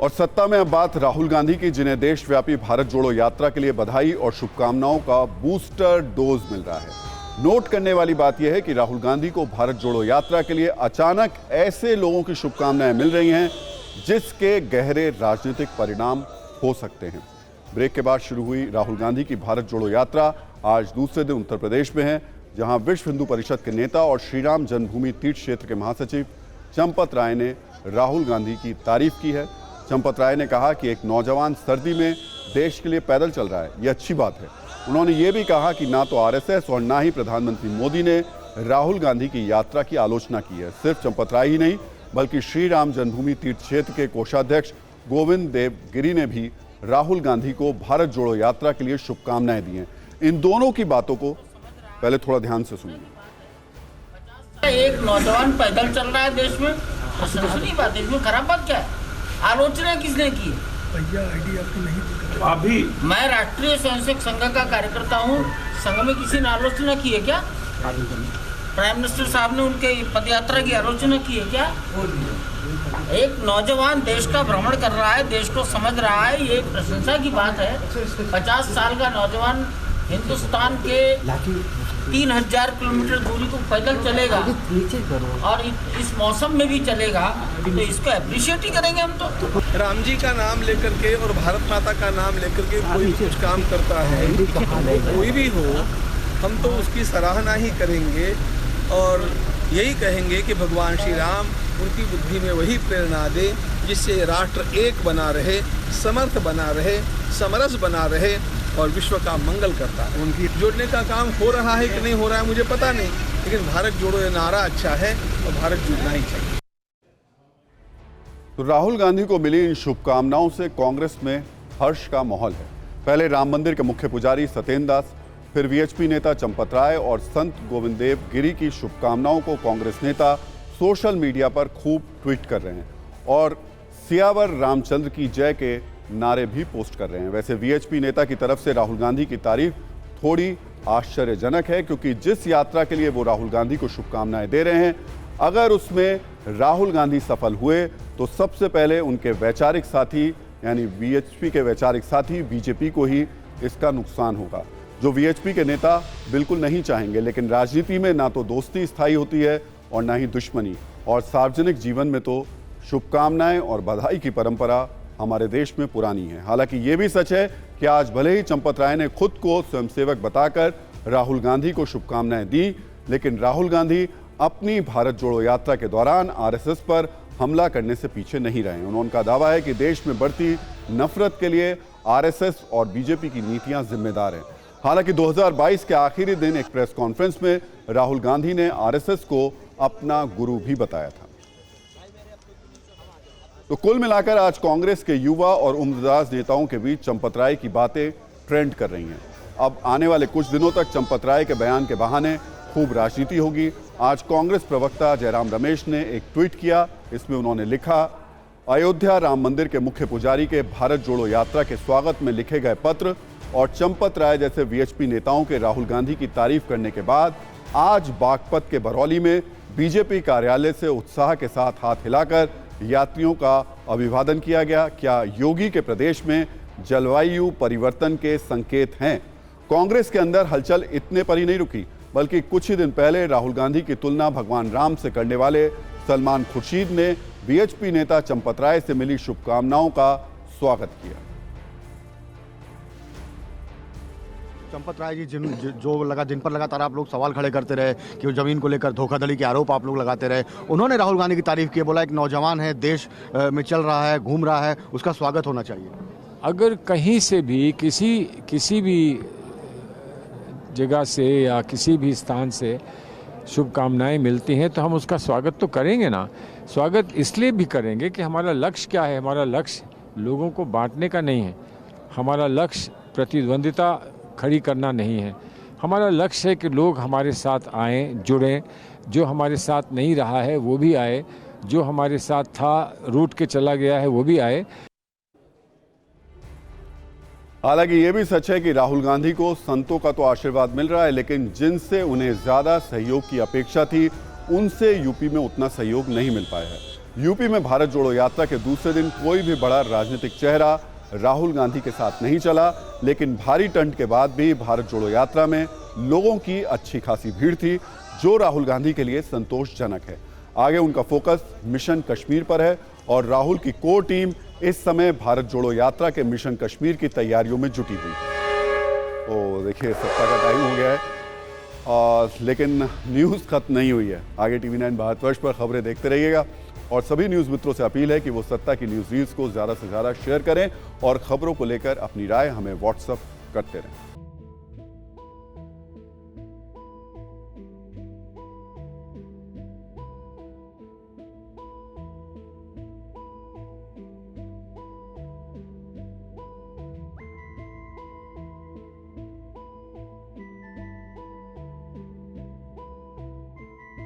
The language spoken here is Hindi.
और सत्ता में अब बात राहुल गांधी की, जिन्हें देशव्यापी भारत जोड़ो यात्रा के लिए बधाई और शुभकामनाओं का बूस्टर डोज मिल रहा है। नोट करने वाली बात यह है कि राहुल गांधी को भारत जोड़ो यात्रा के लिए अचानक ऐसे लोगों की शुभकामनाएं मिल रही हैं जिसके गहरे राजनीतिक परिणाम हो सकते हैं। ब्रेक के बाद शुरू हुई राहुल गांधी की भारत जोड़ो यात्रा आज दूसरे दिन उत्तर प्रदेश में है, जहां विश्व हिंदू परिषद के नेता और श्री राम जन्मभूमि तीर्थ क्षेत्र के महासचिव चंपत राय ने राहुल गांधी की तारीफ की है। चंपत राय ने कहा कि एक नौजवान सर्दी में देश के लिए पैदल चल रहा है, ये अच्छी बात है। उन्होंने ये भी कहा कि ना तो आरएसएस और ना ही प्रधानमंत्री मोदी ने राहुल गांधी की यात्रा की आलोचना की है। सिर्फ चंपत राय ही नहीं, बल्कि श्री राम जन्मभूमि तीर्थ क्षेत्र के कोषाध्यक्ष गोविंद देव गिरी ने भी राहुल गांधी को भारत जोड़ो यात्रा के लिए शुभकामनाएं दी हैं। इन दोनों की बातों को पहले थोड़ा ध्यान से सुनिए। एक नौजवान पैदल चल रहा है देश में, प्रशंसनीय बात है, इसमें खराब बात क्या है? आलोचना किसने की है? भैया आईडी आपकी नहीं अभी मैं राष्ट्रीय स्वयंसेवक संघ का कार्यकर्ता हूँ, संघ में किसी ने आलोचना की है क्या? प्राइम मिनिस्टर साहब ने उनके पदयात्रा की आलोचना की है क्या? एक नौजवान देश का भ्रमण कर रहा है, देश को समझ रहा है, ये प्रशंसा की बात है। 50 साल का नौजवान हिंदुस्तान के 3000 किलोमीटर दूरी को पैदल चलेगा और इस मौसम में भी चलेगा, तो इसको अप्रिशिएट ही करेंगे हम तो। राम जी का नाम लेकर के और भारत माता का नाम लेकर के कोई कुछ काम करता है, कोई भी हो, हम तो उसकी सराहना ही करेंगे और यही कहेंगे कि भगवान श्री राम उनकी बुद्धि में वही प्रेरणा दे जिससे राष्ट्र एक बना रहे, समर्थ बना रहे, समरस बना रहे और विश्व का मंगल करता है। उनकी जोड़ने का काम हो रहा है कि नहीं हो रहा है मुझे पता नहीं, लेकिन भारत जोड़ो ये नारा अच्छा है और भारत जुड़ना ही चाहिए। तो राहुल गांधी को मिली इन शुभकामनाओं से कांग्रेस में हर्ष का माहौल है। पहले राम मंदिर के मुख्य पुजारी सत्येंद्र दास, फिर वीएचपी नेता चंपत राय और संत गोविंद देव गिरी की शुभकामनाओं को कांग्रेस नेता सोशल मीडिया पर खूब ट्वीट कर रहे हैं और सियावर रामचंद्र की जय के नारे भी पोस्ट कर रहे हैं। वैसे वीएचपी नेता की तरफ से राहुल गांधी की तारीफ थोड़ी आश्चर्यजनक है, क्योंकि जिस यात्रा के लिए वो राहुल गांधी को शुभकामनाएं दे रहे हैं, अगर उसमें राहुल गांधी सफल हुए तो सबसे पहले उनके वैचारिक साथी यानी वीएचपी के वैचारिक साथी बीजेपी को ही इसका नुकसान होगा, जो वीएचपी के नेता बिल्कुल नहीं चाहेंगे। लेकिन राजनीति में ना तो दोस्ती स्थायी होती है और ना ही दुश्मनी, और सार्वजनिक जीवन में तो शुभकामनाएं और बधाई की परंपरा हमारे देश में पुरानी है। हालांकि ये भी सच है कि आज भले ही चंपत राय ने खुद को स्वयंसेवक बताकर राहुल गांधी को शुभकामनाएं दी, लेकिन राहुल गांधी अपनी भारत जोड़ो यात्रा के दौरान आरएसएस पर हमला करने से पीछे नहीं रहे। उनका दावा है कि देश में बढ़ती नफरत के लिए आरएसएस और बीजेपी की नीतियां जिम्मेदार हैं। हालांकि 2022 के आखिरी दिन एक प्रेस कॉन्फ्रेंस में राहुल गांधी ने आरएसएस को अपना गुरु भी बताया था। तो कुल मिलाकर आज कांग्रेस के युवा और उम्रदराज नेताओं के बीच चंपत राय की बातें ट्रेंड कर रही हैं। अब आने वाले कुछ दिनों तक चंपत राय के बयान के बहाने खूब राजनीति होगी। आज कांग्रेस प्रवक्ता जयराम रमेश ने एक ट्वीट किया। इसमें उन्होंने लिखा, अयोध्या राम मंदिर के मुख्य पुजारी के भारत जोड़ो यात्रा के स्वागत में लिखे गए पत्र और चंपत राय जैसे वीएचपी नेताओं के राहुल गांधी की तारीफ करने के बाद आज बागपत के बरौली में बीजेपी कार्यालय से उत्साह के साथ हाथ हिलाकर यात्रियों का अभिवादन किया गया। क्या योगी के प्रदेश में जलवायु परिवर्तन के संकेत हैं? कांग्रेस के अंदर हलचल इतने पर ही नहीं रुकी, बल्कि कुछ ही दिन पहले राहुल गांधी की तुलना भगवान राम से करने वाले सलमान खुर्शीद ने वीएचपी नेता चंपत राय से मिली शुभकामनाओं का स्वागत किया। चंपत राय जी जिन पर लगातार आप लोग सवाल खड़े करते रहे कि वो जमीन को लेकर धोखाधड़ी के आरोप आप लोग लगाते रहे, उन्होंने राहुल गांधी की तारीफ की, बोला एक नौजवान है, देश में चल रहा है, घूम रहा है, उसका स्वागत होना चाहिए। अगर कहीं से भी किसी भी जगह से या किसी भी स्थान से शुभकामनाएं मिलती हैं तो हम उसका स्वागत तो करेंगे ना। स्वागत इसलिए भी करेंगे कि हमारा लक्ष्य क्या है? हमारा लक्ष्य लोगों को बांटने का नहीं है, हमारा लक्ष्य प्रतिद्वंदिता खड़ी करना नहीं है। हमारा लक्ष्य है कि लोग हमारे साथ आएँ, जुड़ें, जो हमारे साथ नहीं रहा है वो भी आए, जो हमारे साथ था रूठ के चला गया है वो भी आए। हालांकि ये भी सच है कि राहुल गांधी को संतों का तो आशीर्वाद मिल रहा है, लेकिन जिनसे उन्हें ज्यादा सहयोग की अपेक्षा थी उनसे यूपी में उतना सहयोग नहीं मिल पाया है। यूपी में भारत जोड़ो यात्रा के दूसरे दिन कोई भी बड़ा राजनीतिक चेहरा राहुल गांधी के साथ नहीं चला, लेकिन भारी टंट के बाद भी भारत जोड़ो यात्रा में लोगों की अच्छी खासी भीड़ थी, जो राहुल गांधी के लिए संतोषजनक है। आगे उनका फोकस मिशन कश्मीर पर है और राहुल की कोर टीम इस समय भारत जोड़ो यात्रा के मिशन कश्मीर की तैयारियों में जुटी हुई है। तो देखिए, सत्ता का टाइम हो गया है, लेकिन न्यूज़ खत्म नहीं हुई है। आगे TV9 भारतवर्ष पर खबरें देखते रहिएगा और सभी न्यूज़ मित्रों से अपील है कि वो सत्ता की न्यूज़ रील्स को ज़्यादा से ज़्यादा शेयर करें और खबरों को लेकर अपनी राय हमें व्हाट्सएप करते रहें।